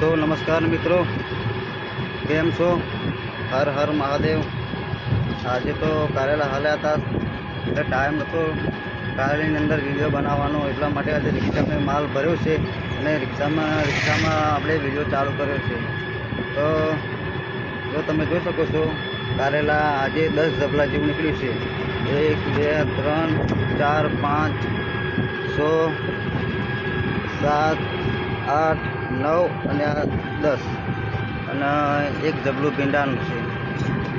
तो नमस्कार मित्रों, केम छो? हर हर महादेव। आज तो कारेला हाल्या था એટલે ટાઈમ નહોતો કારેલીની અંદર વિડીયો બનાવવાનો, એટલા માટે આજે રિક્ષામાં માલ ભર્યો છે અને રિક્ષામાં આપણે વિડીયો ચાલુ કર્યો છે। તો જો તમે જોઈ શકો છો, કારેલા આજે 10 ઝબલા જેવું નીકળ્યું છે। 1 2 3 4 5 6 7 8 9 અને 10 અને એક ઝબલું ભીંડાનું છે।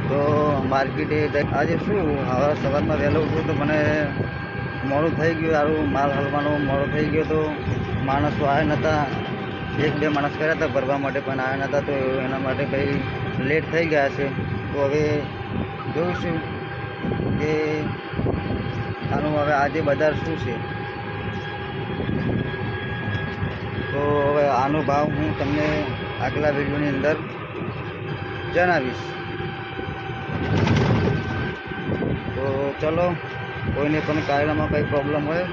તો માર્કેટે આજે શું હવે સવારમાં વહેલો ઉઠું તો મને મોડું થઈ ગયું, સારું માલ હલવાનો મોડો થઈ ગયો, તો માણસો આવ્યા નહોતા। 1-2 માણસ કર્યા હતા ભરવા માટે, પણ આવ્યા નહોતા, તો એના માટે કંઈ લેટ થઈ ગયા છે। તો હવે જોઈશું કે આનું હવે આજે બજાર શું છે। તો હવે આનો ભાવ હું તમને આગલા વિડીયોની અંદર જણાવીશ। તો ચલો, કોઈને પણ કારેલામાં કંઈ પ્રોબ્લેમ હોય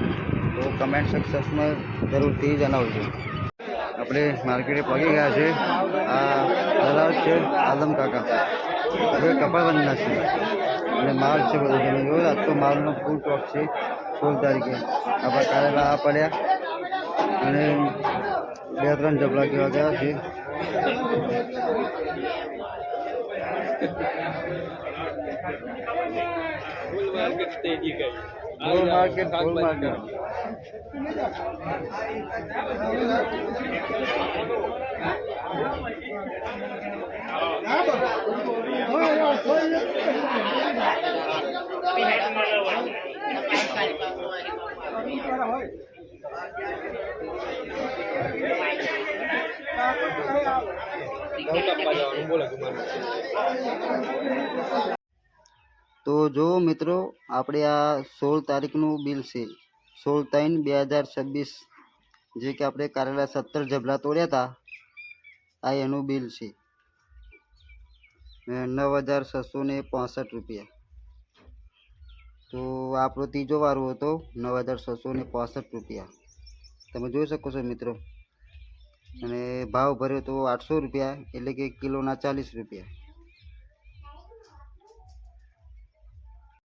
તો કમેન્ટ સેક્શનમાં જરૂરથી જણાવજો। આપણે માર્કેટે પહોંચી ગયા છે। આ દલાલ છે આદમ કાકા, હવે કપાળવંજના છે અને માલ છે બધું તમે જોયું। આજ તો માલનો ફૂલ સ્ટોક છે। 16 તારીખે આપણા કારેલા આ પડ્યા અને 2-3 ઝબલા જેવા ગયા છે। ફૂલ માર્કેટ તો જો મિત્રો, આપણે આ 16 તારીખનું બિલ છે, 16/3/2026, જે કે આપણે કારેલા 17 ઝબલા તોડ્યા હતા, આ એનું બિલ છે। 9,665 રૂપિયા। તો આપણો ત્રીજો વારો હતો, 9,665 રૂપિયા, તમે જોઈ શકો છો મિત્રો। અને ભાવ ભર્યો તો 800 રૂપિયા, એટલે કે કિલોના 40 રૂપિયા।